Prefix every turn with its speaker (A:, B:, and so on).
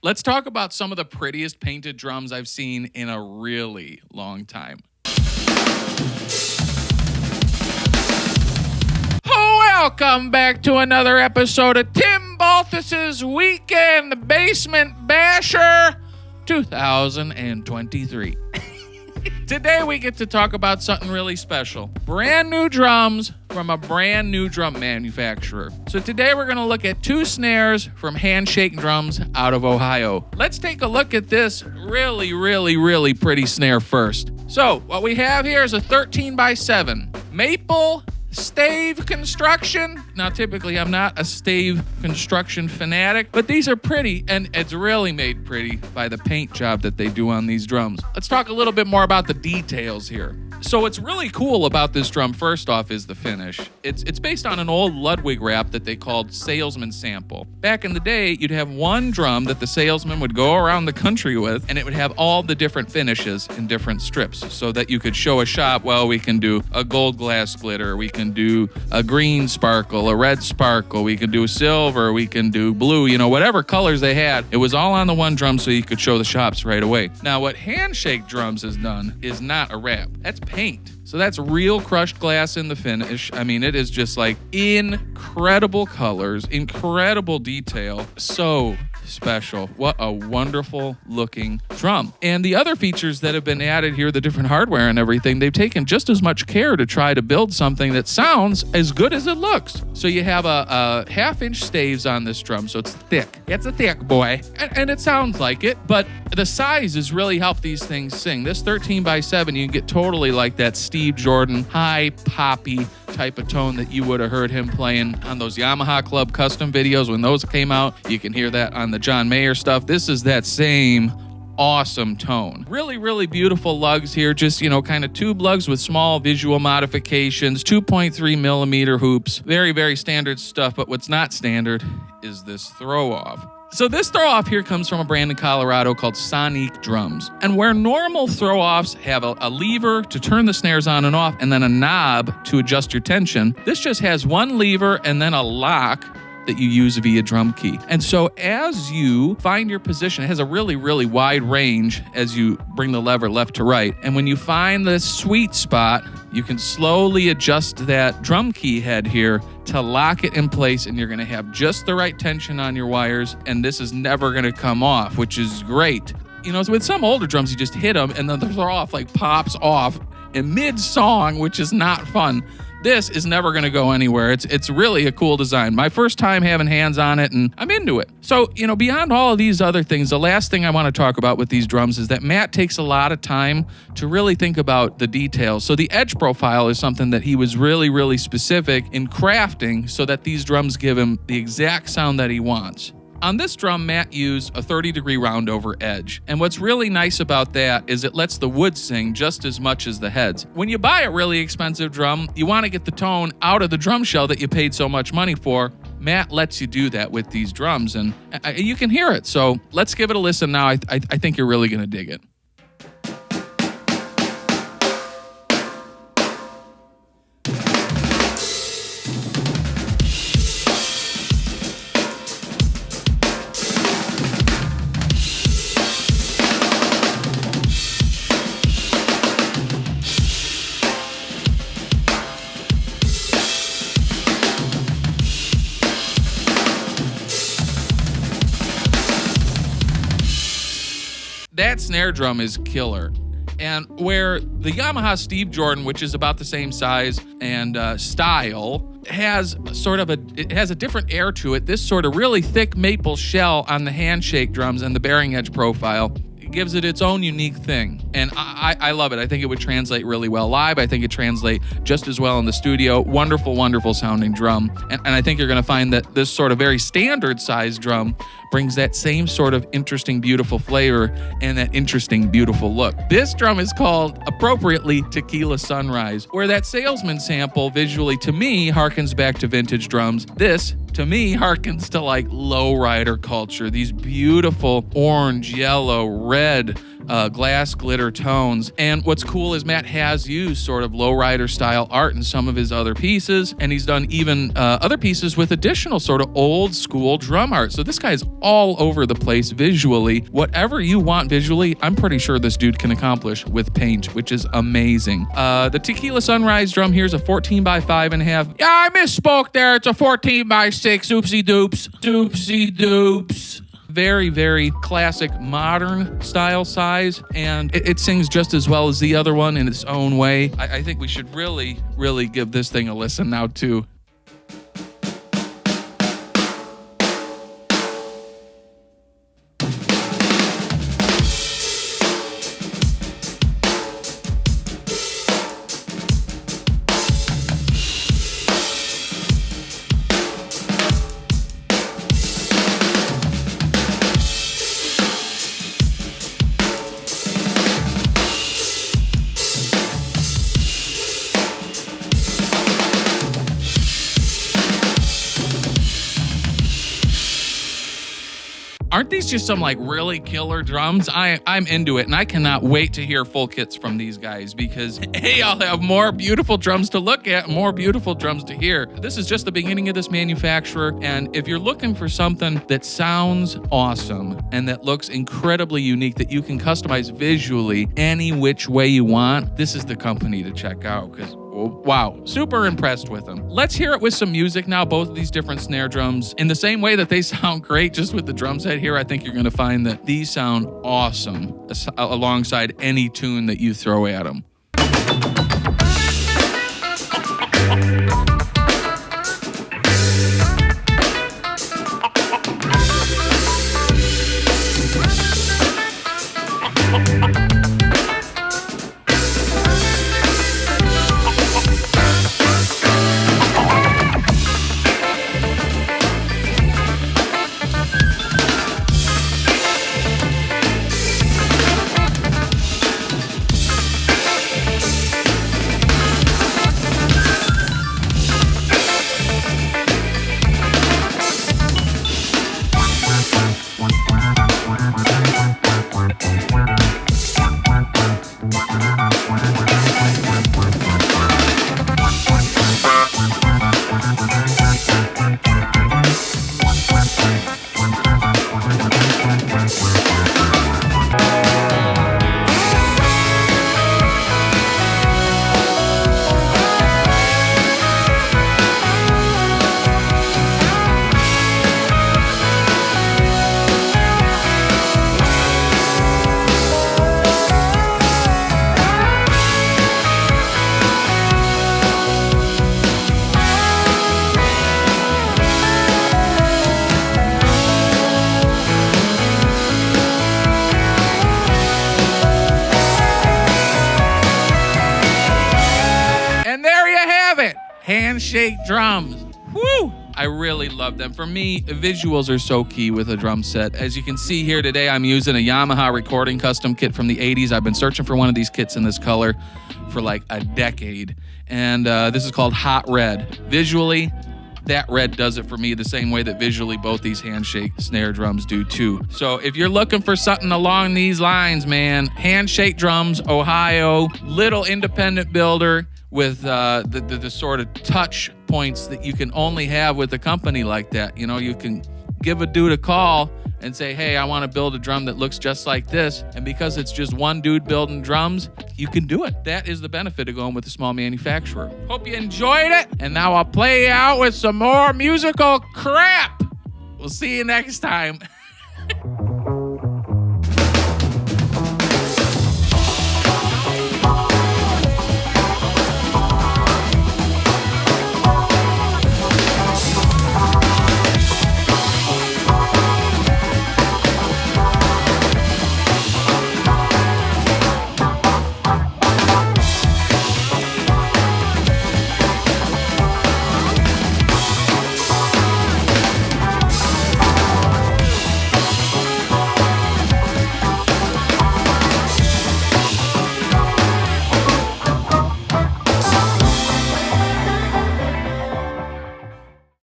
A: Let's talk about some of the prettiest painted drums I've seen in a really long time. Welcome back to another episode of Tim Baltus's Weekend Basement Basher 2023. Today we get to talk about something really special. Brand new drums from a brand new drum manufacturer. So today we're going to look at two snares from Handshake Drums out of Ohio. Let's take a look at this really pretty snare first. So what we have here is a 13x7 maple Stave construction. Now, typically, I'm not a Stave construction fanatic, but these are pretty, and it's really made pretty by the paint job that they do on these drums. Let's talk a little bit more about the details here. So what's really cool about this drum, first off, is the finish. It's based on an old Ludwig wrap that they called Salesman Sample. Back in the day, you'd have one drum that the salesman would go around the country with, and it would have all the different finishes in different strips so that you could show a shop, well, we can do a gold glass glitter, we can do a green sparkle, a red sparkle, we can do silver, we can do blue, whatever colors they had. It was all on the one drum so you could show the shops right away. Now, what Handshake Drums has done is not a wrap. That's paint. So that's real crushed glass in the finish. I mean, it is just like incredible colors, incredible detail. So special. What a wonderful looking drum. And the other features that have been added here, the different hardware and everything, they've taken just as much care to try to build something that sounds as good as it looks. So you have a half-inch staves on this drum, so it's thick. It's a thick boy, and it sounds like it, but the size has really helped these things sing. This 13x7, you can get totally like that Steve Jordan high poppy type of tone that you would have heard him playing on those Yamaha Club custom videos when those came out. You can hear that on the John Mayer stuff. This is that same awesome tone. Really beautiful lugs here, just, kind of tube lugs with small visual modifications, 2.3 millimeter hoops, very standard stuff, but what's not standard is this throw off. So this throw-off here comes from a brand in Colorado called Sonique Drums. And where normal throw-offs have a lever to turn the snares on and off and then a knob to adjust your tension, this just has one lever and then a lock that you use via drum key. And so as you find your position, it has a really wide range as you bring the lever left to right. And when you find the sweet spot, you can slowly adjust that drum key head here to lock it in place, and you're going to have just the right tension on your wires, and this is never going to come off, which is great. So with some older drums, you just hit them, and then the throw-off pops off in mid-song, which is not fun. This is never going to go anywhere. It's really a cool design. My first time having hands on it, and I'm into it. So, beyond all of these other things, the last thing I want to talk about with these drums is that Matt takes a lot of time to really think about the details. So the edge profile is something that he was really specific in crafting so that these drums give him the exact sound that he wants. On this drum, Matt used a 30-degree roundover edge. And what's really nice about that is it lets the wood sing just as much as the heads. When you buy a really expensive drum, you want to get the tone out of the drum shell that you paid so much money for. Matt lets you do that with these drums, and you can hear it. So let's give it a listen now. I think you're really going to dig it. That snare drum is killer. And where the Yamaha Steve Jordan, which is about the same size and style, has a different air to it. This sort of really thick maple shell on the Handshake drums and the bearing edge profile gives it its own unique thing. And I love it. I think it would translate really well live. I think it translate just as well in the studio. Wonderful sounding drum. And I think you're going to find that this sort of very standard sized drum brings that same sort of interesting, beautiful flavor and that interesting, beautiful look. This drum is called, appropriately, Tequila Sunrise, where that Salesman Sample visually, to me, harkens back to vintage drums. This, to me, harkens to like lowrider culture. These beautiful orange, yellow, red, glass glitter tones. And what's cool is Matt has used sort of lowrider style art in some of his other pieces, and he's done even other pieces with additional sort of old school drum art. So this guy's all over the place visually. Whatever you want visually, I'm pretty sure this dude can accomplish with paint, which is amazing. The Tequila Sunrise drum here is a 14 by 5.5. Yeah, I misspoke there. It's a 14 by 6. Oopsie doops. Doopsie doops. Very, very classic modern style size, and it sings just as well as the other one in its own way. I think we should really, really give this thing a listen now too. Aren't these just some like really killer drums? I'm into it, and I cannot wait to hear full kits from these guys because hey, I'll have more beautiful drums to look at, more beautiful drums to hear. This is just the beginning of this manufacturer, and if you're looking for something that sounds awesome and that looks incredibly unique that you can customize visually any which way you want, this is the company to check out because wow, super impressed with them. Let's hear it with some music now, both of these different snare drums. In the same way that they sound great just with the drum set here, I think you're gonna find that these sound awesome alongside any tune that you throw at them. Handshake Drums. Woo! I really love them. For me, visuals are so key with a drum set. As you can see here today, I'm using a Yamaha recording custom kit from the 80s. I've been searching for one of these kits in this color for like a decade. And this is called Hot Red. Visually, that red does it for me the same way that visually both these Handshake snare drums do too. So if you're looking for something along these lines, man, Handshake Drums, Ohio, little independent builder with the sort of touch points that you can only have with a company like that. You know, you can give a dude a call and say, hey, I want to build a drum that looks just like this. And because it's just one dude building drums, you can do it. That is the benefit of going with a small manufacturer. Hope you enjoyed it. And now I'll play you out with some more musical crap. We'll see you next time.